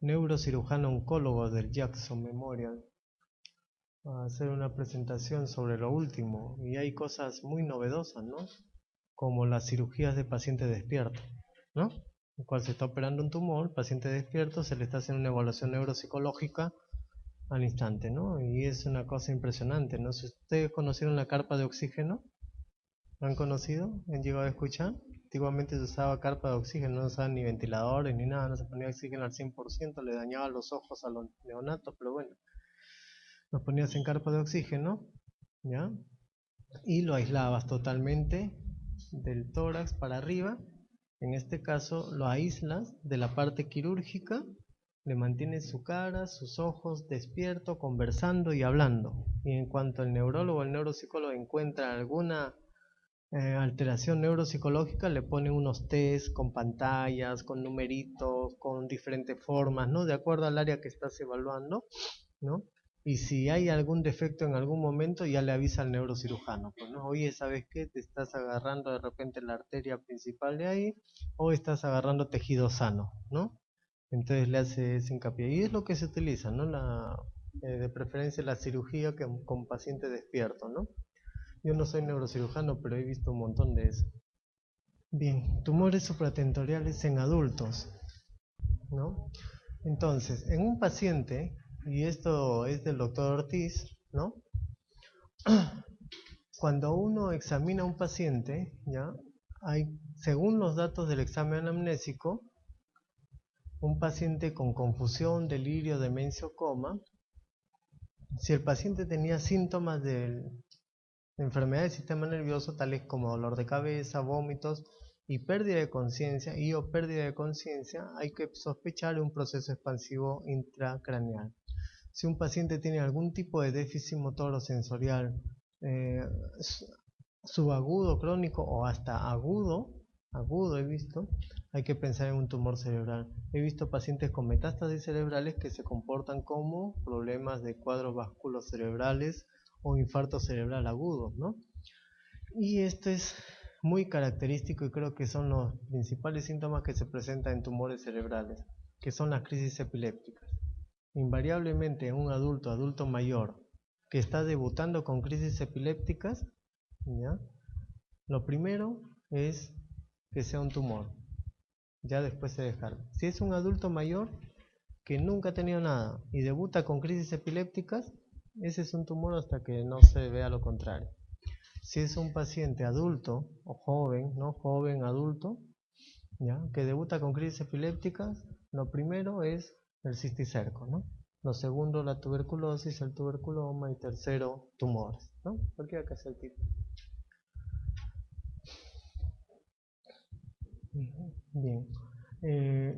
neurocirujano oncólogo del Jackson Memorial, a hacer una presentación sobre lo último. Y hay cosas muy novedosas, ¿no? Como las cirugías de paciente despierto, ¿no? En el cual se está operando un tumor, paciente despierto, se le está haciendo una evaluación neuropsicológica al instante, ¿no? Y es una cosa impresionante, ¿no? Si ustedes conocieron la carpa de oxígeno, ¿lo han conocido? ¿Han llegado a escuchar? Antiguamente se usaba carpa de oxígeno, no se usaban ni ventiladores ni nada, no se ponía oxígeno al 100%, le dañaba los ojos a los neonatos, pero bueno, los ponías en carpa de oxígeno, ¿ya? Y lo aislabas totalmente del tórax para arriba. En este caso lo aíslas de la parte quirúrgica, le mantienes su cara, sus ojos despierto, conversando y hablando. Y en cuanto el neurólogo o el neuropsicólogo encuentra alguna alteración neuropsicológica, le pone unos test con pantallas, con numeritos, con diferentes formas, ¿no? De acuerdo al área que estás evaluando, ¿no? Y si hay algún defecto en algún momento, ya le avisa al neurocirujano, pues, ¿no? Oye, ¿sabes qué? Te estás agarrando de repente la arteria principal de ahí, o estás agarrando tejido sano, ¿no? Entonces le hace ese hincapié. Y es lo que se utiliza, ¿no? De preferencia la cirugía con paciente despierto, ¿no? Yo no soy neurocirujano, pero he visto un montón de eso. Bien, tumores supratentoriales en adultos, ¿no? Entonces, en un paciente, y esto es del doctor Ortiz, ¿no? Cuando uno examina a un paciente, ¿ya? Según los datos del examen anamnésico, un paciente con confusión, delirio, demencia o coma, si el paciente tenía síntomas de enfermedad del sistema nervioso, tales como dolor de cabeza, vómitos y pérdida de conciencia hay que sospechar un proceso expansivo intracraneal. Si un paciente tiene algún tipo de déficit motor o sensorial eh, subagudo, crónico o hasta agudo he visto, hay que pensar en un tumor cerebral. He visto pacientes con metástasis cerebrales que se comportan como problemas de cuadros vasculocerebrales o infarto cerebral agudo, ¿no? Y esto es muy característico y creo que son los principales síntomas que se presentan en tumores cerebrales, que son las crisis epilépticas. Invariablemente un adulto mayor que está debutando con crisis epilépticas, ¿ya? Lo primero es que sea un tumor, ya después se descarga. Si es un adulto mayor que nunca ha tenido nada y debuta con crisis epilépticas, ese es un tumor hasta que no se vea lo contrario. Si es un paciente adulto o joven, ¿no? Joven, adulto, ¿ya? Que debuta con crisis epilépticas, lo primero es el cisticerco, ¿no? Lo segundo, la tuberculosis, el tuberculoma y tercero, tumores, ¿no? Cualquiera que sea el tipo. Bien.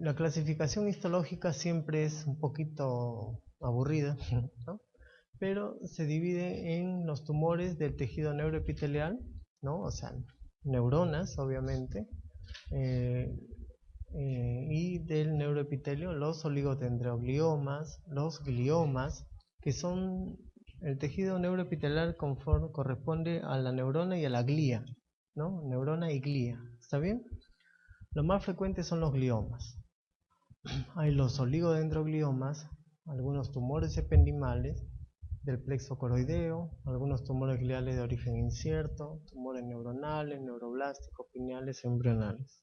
La clasificación histológica siempre es un poquito aburrida, ¿no? Pero se divide en los tumores del tejido neuroepitelial, ¿no? O sea, neuronas, obviamente, eh, y del neuroepitelio, los oligodendrogliomas, los gliomas, que son el tejido neuroepitelial corresponde a la neurona y a la glía, ¿no? Neurona y glía, ¿está bien? Lo más frecuente son los gliomas. Hay los oligodendrogliomas, algunos tumores ependimales del plexo coroideo, algunos tumores gliales de origen incierto, tumores neuronales, neuroblásticos, pineales, embrionales.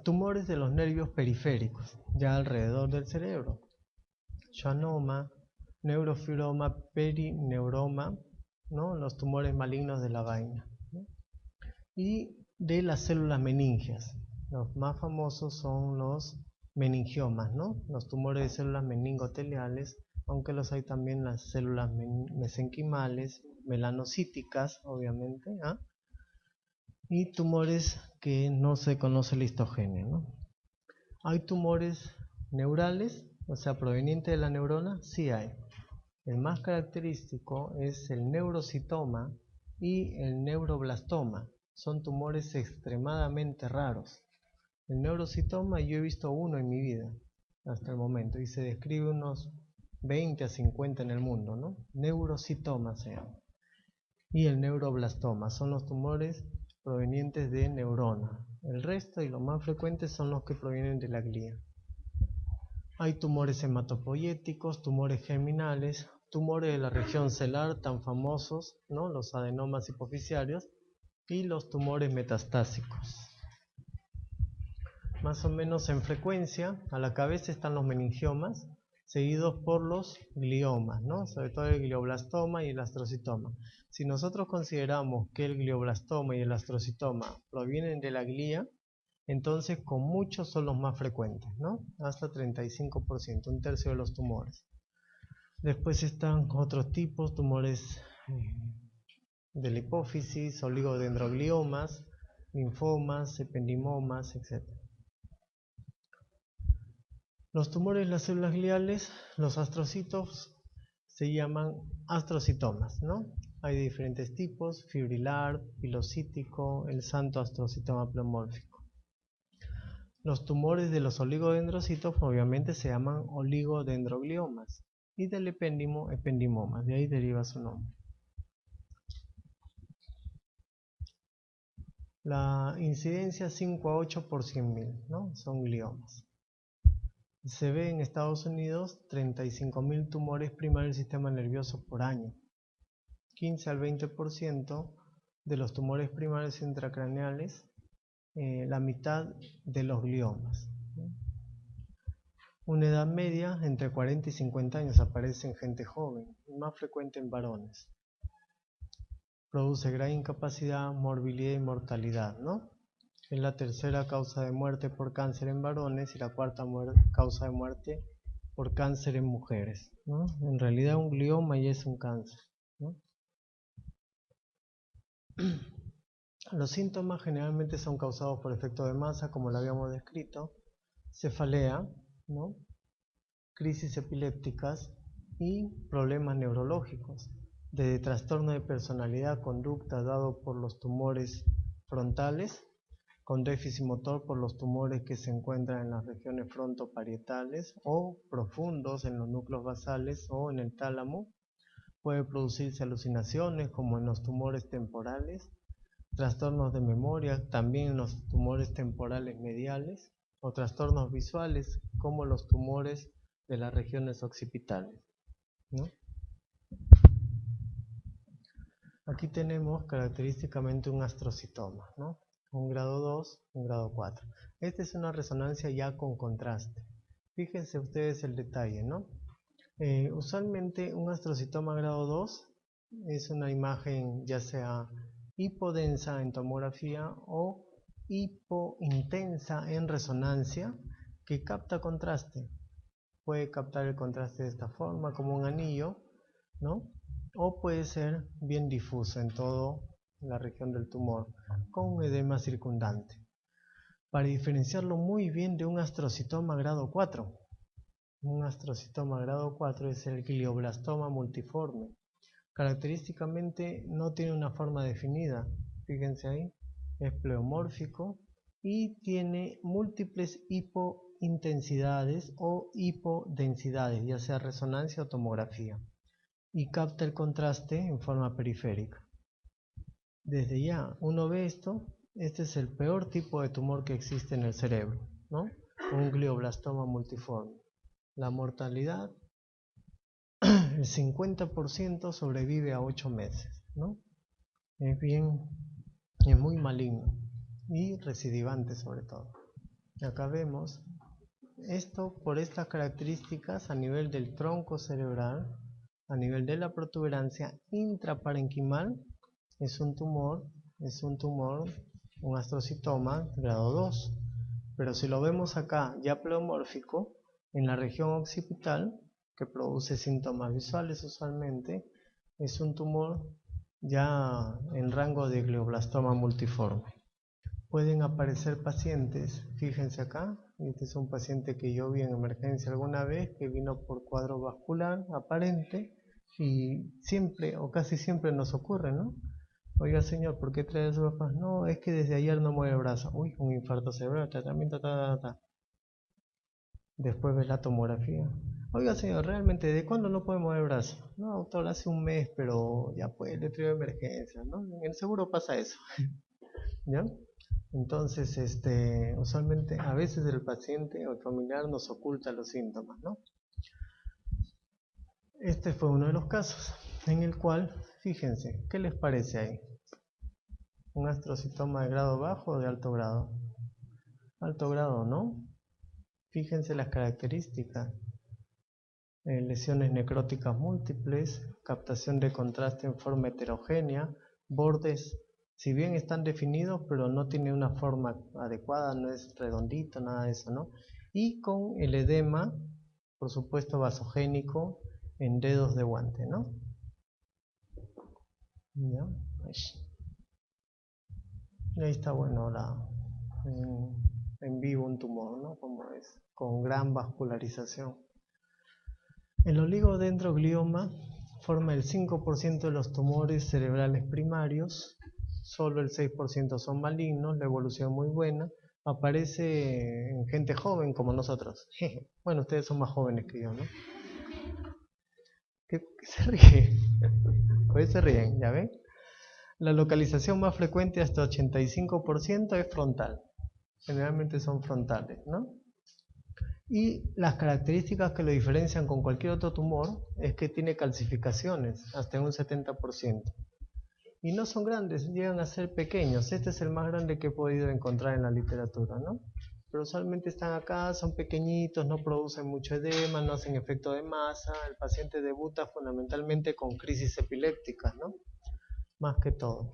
Tumores de los nervios periféricos, ya alrededor del cerebro. Schwannoma, neurofibroma, perineuroma, ¿no? Los tumores malignos de la vaina, ¿no? Y de las células meningias. Los más famosos son los meningiomas, ¿no? Los tumores de células meningoteliales, aunque los hay también las células mesenquimales, melanocíticas, obviamente, ¿ah? Y tumores que no se conoce la histogenia, ¿no? ¿Hay tumores neurales, o sea, provenientes de la neurona? Sí hay. El más característico es el neurocitoma y el neuroblastoma. Son tumores extremadamente raros. El neurocitoma yo he visto uno en mi vida hasta el momento y se describe unos 20 a 50 en el mundo, ¿no? Neurocitoma se llama. Y el neuroblastoma son los tumores provenientes de neurona. El resto y los más frecuentes son los que provienen de la glía. Hay tumores hematopoyéticos, tumores germinales, tumores de la región celular tan famosos, ¿no? Los adenomas hipoficiarios, y los tumores metastásicos. Más o menos en frecuencia, a la cabeza están los meningiomas, seguidos por los gliomas, ¿no? Sobre todo el glioblastoma y el astrocitoma. Si nosotros consideramos que el glioblastoma y el astrocitoma provienen de la glía, entonces con mucho son los más frecuentes, ¿no? Hasta 35%, un tercio de los tumores. Después están otros tipos, tumores de la hipófisis, oligodendrogliomas, linfomas, ependimomas, etc. Los tumores de las células gliales, los astrocitos, se llaman astrocitomas, ¿no? Hay diferentes tipos: fibrilar, pilocítico, el santo astrocitoma pleomórfico. Los tumores de los oligodendrocitos obviamente se llaman oligodendrogliomas, y del epéndimo, ependimomas, de ahí deriva su nombre. La incidencia 5 a 8 por 100.000, ¿no? Son gliomas. Se ve en Estados Unidos 35.000 tumores primarios del sistema nervioso por año. 15 al 20% de los tumores primarios intracraneales, la mitad de los gliomas. Una edad media entre 40 y 50 años, aparece en gente joven, y más frecuente en varones. Produce gran incapacidad, morbilidad y mortalidad, ¿no? Es la tercera causa de muerte por cáncer en varones y la cuarta causa de muerte por cáncer en mujeres, ¿no? En realidad un glioma ya es un cáncer, ¿no? Los síntomas generalmente son causados por efecto de masa, como lo habíamos descrito, cefalea, ¿no? Crisis epilépticas y problemas neurológicos, desde trastorno de personalidad, conducta dado por los tumores frontales, con déficit motor por los tumores que se encuentran en las regiones frontoparietales o profundos en los núcleos basales o en el tálamo. Puede producirse alucinaciones como en los tumores temporales, trastornos de memoria también en los tumores temporales mediales, o trastornos visuales como los tumores de las regiones occipitales, ¿no? Aquí tenemos característicamente un astrocitoma, ¿no? Un grado 2, un grado 4. Esta es una resonancia ya con contraste. Fíjense ustedes el detalle, ¿no? Usualmente un astrocitoma grado 2 es una imagen ya sea hipodensa en tomografía o hipointensa en resonancia que capta contraste. Puede captar el contraste de esta forma, como un anillo, ¿no? O puede ser bien difuso en toda la región del tumor, con un edema circundante. Para diferenciarlo muy bien de un astrocitoma grado 4. Un astrocitoma grado 4 es el glioblastoma multiforme. Característicamente no tiene una forma definida, fíjense ahí, es pleomórfico y tiene múltiples hipointensidades o hipodensidades, ya sea resonancia o tomografía, y capta el contraste en forma periférica. Desde ya uno ve esto, este es el peor tipo de tumor que existe en el cerebro, ¿no? Un glioblastoma multiforme. La mortalidad, el 50% sobrevive a 8 meses, ¿no? Es muy maligno y recidivante sobre todo. Acá vemos esto por estas características a nivel del tronco cerebral, a nivel de la protuberancia intraparenquimal. Es un tumor, un astrocitoma grado 2. Pero si lo vemos acá ya pleomórfico, en la región occipital, que produce síntomas visuales usualmente, es un tumor ya en rango de glioblastoma multiforme. Pueden aparecer pacientes, fíjense acá, este es un paciente que yo vi en emergencia alguna vez, que vino por cuadro vascular aparente, y siempre o casi siempre nos ocurre, ¿no? Oiga señor, ¿por qué trae sus papás? No, es que desde ayer no mueve el brazo. Uy, un infarto cerebral, tratamiento, Después ves la tomografía. Oiga señor, ¿realmente de cuándo no puede mover el brazo? No, doctor, hace un mes, pero ya pues, le traigo emergencia, ¿no? En el seguro pasa eso, ¿ya? Entonces, usualmente, a veces el paciente o el familiar nos oculta los síntomas, ¿no? Este fue uno de los casos en el cual, fíjense, ¿qué les parece ahí? ¿Un astrocitoma de grado bajo o de alto grado? Alto grado, ¿no? Fíjense las características. Lesiones necróticas múltiples, captación de contraste en forma heterogénea, bordes, si bien están definidos, pero no tiene una forma adecuada, no es redondito, nada de eso, ¿no? Y con el edema, por supuesto, vasogénico en dedos de guante, ¿no? ¿Ya? Y ahí está, bueno, en vivo un tumor, ¿no? Como es, con gran vascularización. El oligodendroglioma forma el 5% de los tumores cerebrales primarios, solo el 6% son malignos, la evolución muy buena, aparece en gente joven como nosotros. Bueno, ustedes son más jóvenes que yo, ¿no? ¿Qué se ríe? Pues se ríen, ¿ya ven? La localización más frecuente, hasta 85%, es frontal. Generalmente son frontales, ¿no? Y las características que lo diferencian con cualquier otro tumor es que tiene calcificaciones, hasta un 70%. Y no son grandes, llegan a ser pequeños. Este es el más grande que he podido encontrar en la literatura, ¿no? Pero usualmente están acá, son pequeñitos, no producen mucho edema, no hacen efecto de masa. El paciente debuta fundamentalmente con crisis epilépticas, ¿no? Más que todo.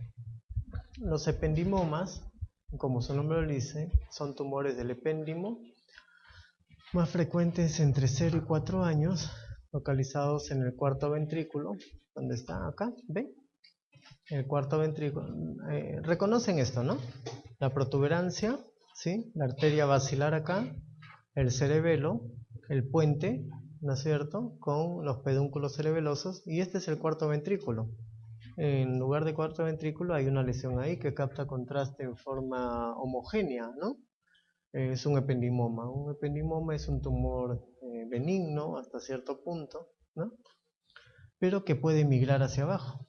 Los ependimomas, como su nombre lo dice, son tumores del epéndimo, más frecuentes entre 0 y 4 años, localizados en el cuarto ventrículo, donde está acá, ¿ven? El cuarto ventrículo. Reconocen esto, ¿no? La protuberancia, ¿sí? La arteria basilar acá, el cerebelo, el puente, ¿no es cierto? Con los pedúnculos cerebelosos, y este es el cuarto ventrículo. En lugar de cuarto ventrículo hay una lesión ahí que capta contraste en forma homogénea, ¿no? Es un ependimoma. Un ependimoma es un tumor benigno hasta cierto punto, ¿no? Pero que puede migrar hacia abajo.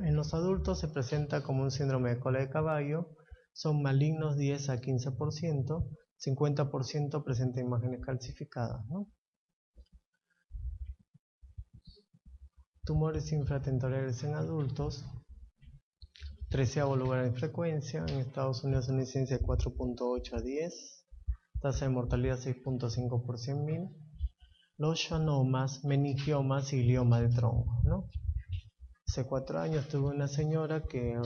En los adultos se presenta como un síndrome de cola de caballo, son malignos 10 a 15%, 50% presenta imágenes calcificadas, ¿no? Tumores infratentoriales en adultos, 13º lugar en frecuencia, en Estados Unidos una incidencia de 4.8 a 10, tasa de mortalidad 6.5 por 100.000. Los schwannomas, meningiomas y glioma de tronco, ¿no? Hace 4 años tuve una señora que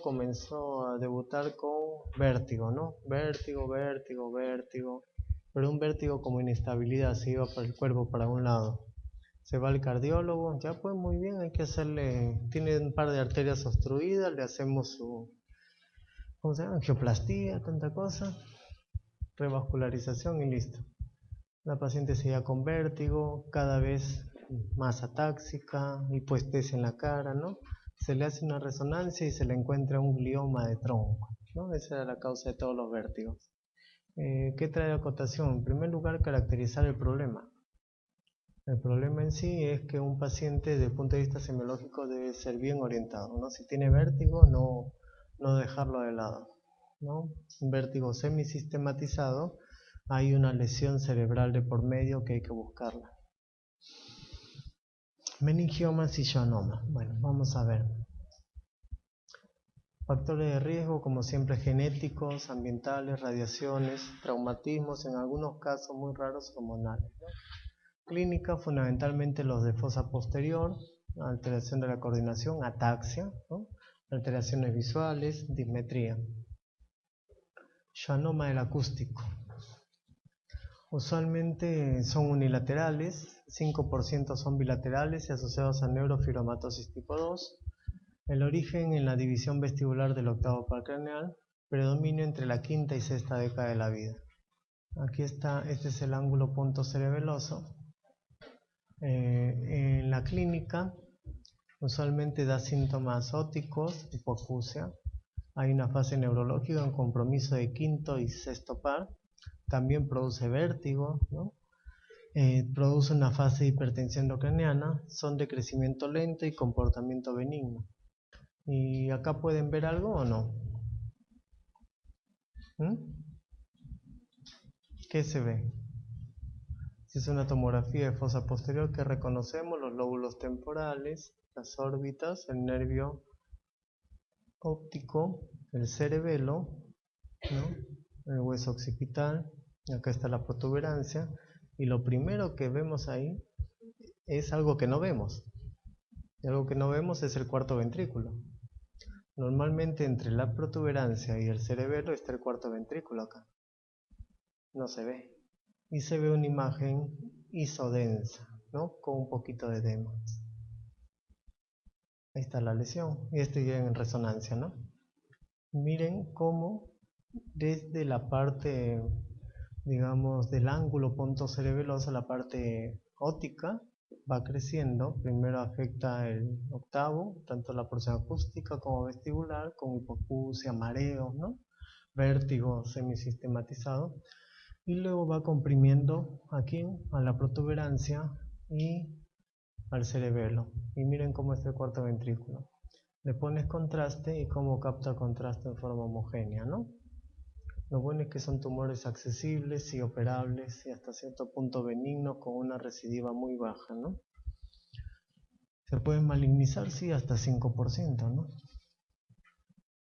comenzó a debutar con vértigo, ¿no? Vértigo, pero un vértigo como inestabilidad, se iba por el cuerpo para un lado. Se va al cardiólogo, ya pues muy bien, hay que hacerle, tiene un par de arterias obstruidas, le hacemos su, ¿cómo se llama? Angioplastía, tanta cosa, revascularización y listo. La paciente seguía con vértigo, cada vez más atáxica, hipoestesia en la cara, ¿no? Se le hace una resonancia y se le encuentra un glioma de tronco, ¿no? Esa era la causa de todos los vértigos. ¿Qué trae acotación? En primer lugar, caracterizar el problema. El problema en sí es que un paciente desde el punto de vista semiológico debe ser bien orientado, ¿no? Si tiene vértigo, no dejarlo de lado, ¿no? Un vértigo semisistematizado, hay una lesión cerebral de por medio que hay que buscarla. Meningiomas y schwannomas. Bueno, vamos a ver. Factores de riesgo, como siempre, genéticos, ambientales, radiaciones, traumatismos, en algunos casos muy raros, hormonales, ¿no? Clínica, fundamentalmente los de fosa posterior, alteración de la coordinación, ataxia, ¿no? Alteraciones visuales, dismetría. Schwannoma del acústico. Usualmente son unilaterales, 5% son bilaterales y asociados a neurofibromatosis tipo 2. El origen en la división vestibular del octavo par craneal, predominio entre la quinta y sexta década de la vida. Aquí está, este es el ángulo punto cerebeloso. En la clínica usualmente da síntomas ópticos, hipoacusia. Hay una fase neurológica en compromiso de quinto y sexto par. También produce vértigo, ¿no? Produce una fase de hipertensión intracraneana. Son de crecimiento lento y comportamiento benigno. ¿Y acá pueden ver algo o no? ¿Mm? ¿Qué se ve? Si es una tomografía de fosa posterior, que reconocemos los lóbulos temporales, las órbitas, el nervio óptico, el cerebelo, ¿no? El hueso occipital, acá está la protuberancia, y lo primero que vemos ahí es algo que no vemos. Y algo que no vemos es el cuarto ventrículo. Normalmente entre la protuberancia y el cerebelo está el cuarto ventrículo acá. No se ve. Y se ve una imagen isodensa, ¿no? Con un poquito de edema. Ahí está la lesión. Y esto ya en resonancia, ¿no? Miren cómo desde la parte, digamos, del ángulo pontocerebeloso, la parte óptica, va creciendo. Primero afecta el octavo, tanto la porción acústica como vestibular, con hipoacusia, mareos, ¿no? Vértigo semisistematizado. Y luego va comprimiendo aquí a la protuberancia y al cerebelo. Y miren cómo está el cuarto ventrículo. Le pones contraste y cómo capta contraste en forma homogénea, ¿no? Lo bueno es que son tumores accesibles y operables y hasta cierto punto benignos con una recidiva muy baja, ¿no? Se pueden malignizar, sí, hasta 5%, ¿no?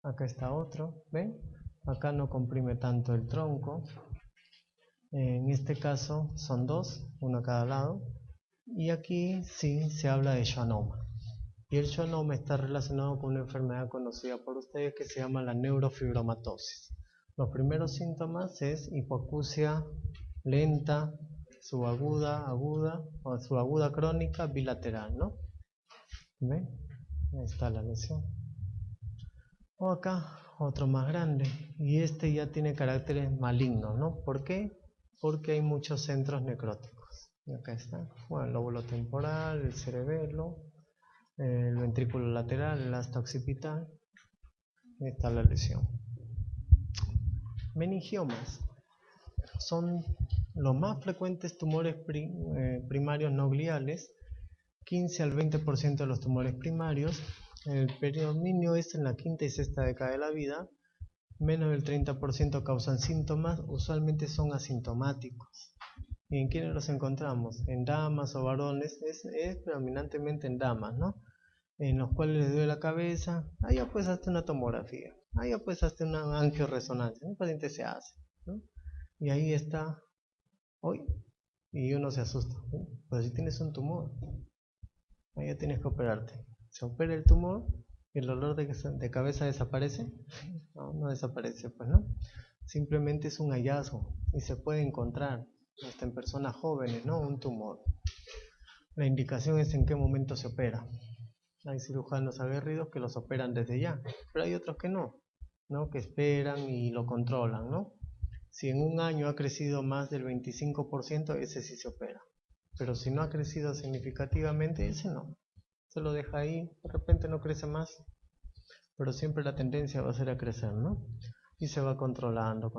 Acá está otro, ¿ven? Acá no comprime tanto el tronco. En este caso son dos, uno a cada lado. Y aquí sí se habla de schwannoma. Y el schwannoma está relacionado con una enfermedad conocida por ustedes que se llama la neurofibromatosis. Los primeros síntomas es hipoacusia lenta, subaguda, aguda o subaguda crónica bilateral, ¿no? ¿Ven? Ahí está la lesión. O acá otro más grande y este ya tiene caracteres malignos, ¿no? ¿Por qué? Porque hay muchos centros necróticos. Y acá está, bueno, el lóbulo temporal, el cerebelo, el ventrículo lateral, el asta occipital. Ahí está la lesión. Meningiomas son los más frecuentes tumores primarios no gliales, 15 al 20% de los tumores primarios. El predominio es en la quinta y sexta década de la vida. Menos del 30% causan síntomas, usualmente son asintomáticos. ¿Y en quiénes los encontramos? En damas o varones, es predominantemente en damas, ¿no? En los cuales les duele la cabeza, ahí ya pues hazte una tomografía, ahí ya pues hazte una angioresonancia, el paciente se hace, ¿no? Y ahí está, hoy, y uno se asusta, ¿no? Pero si tienes un tumor, ahí ya tienes que operarte. Se opera el tumor y el dolor de cabeza desaparece. No, no desaparece, pues, ¿no? Simplemente es un hallazgo y se puede encontrar hasta en personas jóvenes, ¿no? Un tumor. La indicación es en qué momento se opera. Hay cirujanos aguerridos que los operan desde ya, pero hay otros que no, ¿no? Que esperan y lo controlan, ¿no? Si en un año ha crecido más del 25%, ese sí se opera. Pero si no ha crecido significativamente, ese no. Se lo deja ahí, de repente no crece más, pero siempre la tendencia va a ser a crecer, ¿no? Y se va controlando.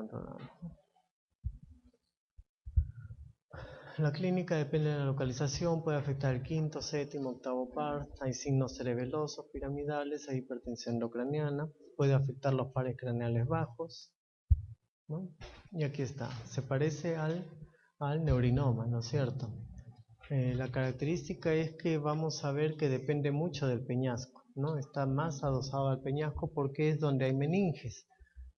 La clínica depende de la localización, puede afectar el quinto, séptimo, octavo par, hay signos cerebelosos, piramidales, hay hipertensión endocraniana, puede afectar los pares craneales bajos, ¿no? Y aquí está, se parece al neurinoma, ¿no es cierto? La característica es que vamos a ver que depende mucho del peñasco, ¿no? Está más adosado al peñasco porque es donde hay meninges,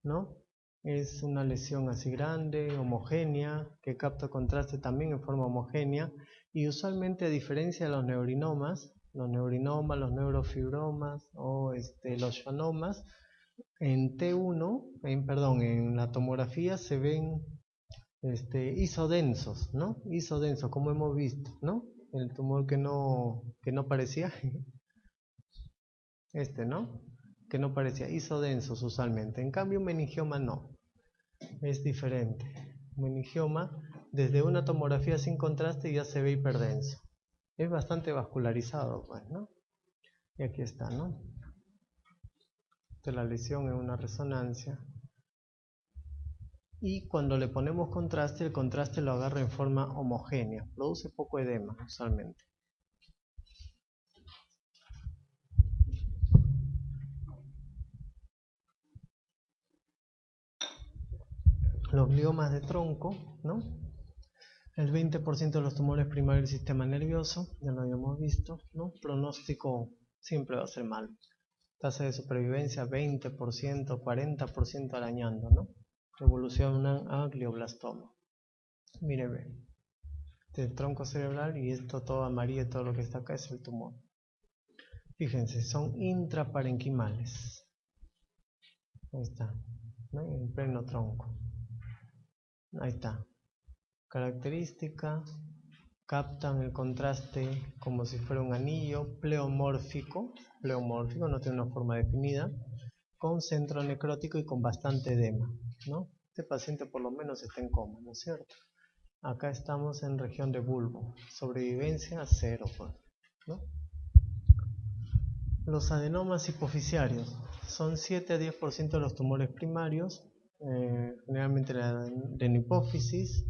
¿no? Es una lesión así grande, homogénea, que capta contraste también en forma homogénea y usualmente, a diferencia de los neurinomas, los neurofibromas o los schwannomas, en T1, en la tomografía se ven isodensos, ¿no? Isodensos, como hemos visto, ¿no? El tumor que no parecía, ¿no? Que no parecía, isodensos usualmente. En cambio, un meningioma no. Es diferente. Meningioma, desde una tomografía sin contraste ya se ve hiperdenso. Es bastante vascularizado, pues, ¿no? Y aquí está, ¿no? Esta es la lesión en una resonancia. Y cuando le ponemos contraste, el contraste lo agarra en forma homogénea. Produce poco edema, usualmente. Los gliomas de tronco, ¿no? El 20% de los tumores primarios del sistema nervioso, ya lo habíamos visto, ¿no? Pronóstico siempre va a ser malo. Tasa de supervivencia 20%, 40% arañando, ¿no? Evolucionan a glioblastoma. Mire, ve, del tronco cerebral y esto todo amarillo, todo lo que está acá es el tumor. Fíjense, son intraparenquimales. Ahí está, ¿no? En pleno tronco. Ahí está. Característica, captan el contraste como si fuera un anillo pleomórfico, no tiene una forma definida, con centro necrótico y con bastante edema, ¿no? Este paciente por lo menos está en coma, ¿no es cierto? Acá estamos en región de bulbo, sobrevivencia 0, ¿no? Los adenomas hipoficiarios son 7 a 10% de los tumores primarios, generalmente en hipófisis.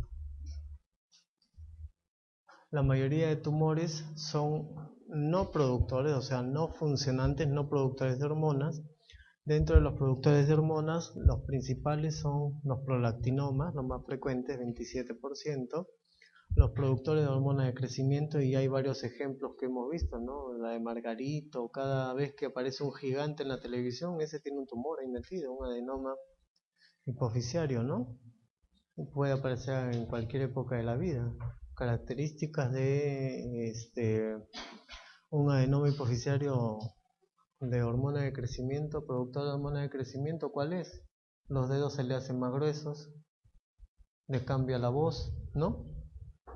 La mayoría de tumores son no productores, o sea, no funcionantes, no productores de hormonas. Dentro de los productores de hormonas, los principales son los prolactinomas, los más frecuentes, 27%. Los productores de hormonas de crecimiento, y hay varios ejemplos que hemos visto, ¿no? La de Margarito, cada vez que aparece un gigante en la televisión, ese tiene un tumor ahí metido, un adenoma hipoficiario, ¿no? Puede aparecer en cualquier época de la vida. Características de un adenoma hipoficiario de hormona de crecimiento, productor de hormona de crecimiento, ¿cuál es? Los dedos se le hacen más gruesos, le cambia la voz, ¿no?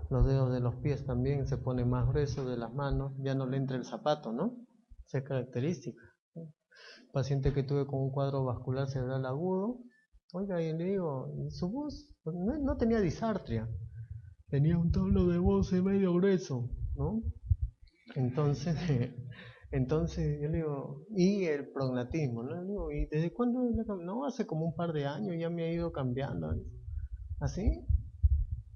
Los dedos de los pies también se ponen más gruesos, de las manos, ya no le entra el zapato, ¿no? Esa es característica. Paciente que tuve con un cuadro vascular cerebral agudo, oiga, y le digo, su voz no tenía disartria, tenía un tono de voz medio grueso, ¿no? Entonces, entonces yo le digo, y el prognatismo, ¿no? Le digo, ¿y desde cuándo? No, hace como un par de años ya me ha ido cambiando. ¿Así?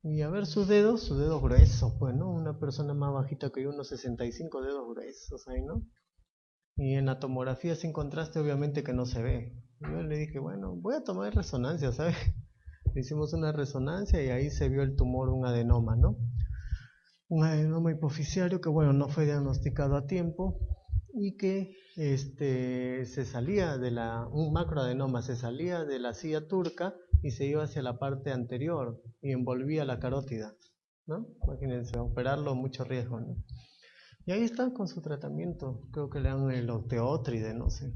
Y a ver sus dedos gruesos, pues, ¿no? Una persona más bajita que yo, unos 65 dedos gruesos ahí, ¿no? Y en la tomografía sin contraste obviamente que no se ve. Yo le dije, bueno, voy a tomar resonancia, ¿sabes? Le hicimos una resonancia y ahí se vio el tumor, un adenoma, ¿no? Un adenoma hipoficiario que, bueno, no fue diagnosticado a tiempo y que se salía de un macroadenoma, se salía de la silla turca y se iba hacia la parte anterior y envolvía la carótida, ¿no? Imagínense, operarlo, mucho riesgo, ¿no? Y ahí está con su tratamiento, creo que le dan el osteótride, no sé.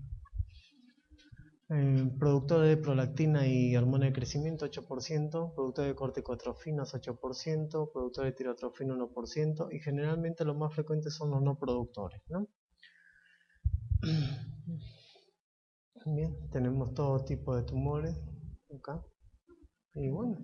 Productor de prolactina y hormona de crecimiento 8%, productor de corticotrofinas 8%, productor de tirotrofina 1%, y generalmente los más frecuentes son los no productores, ¿no? Bien, tenemos todo tipo de tumores acá, y bueno,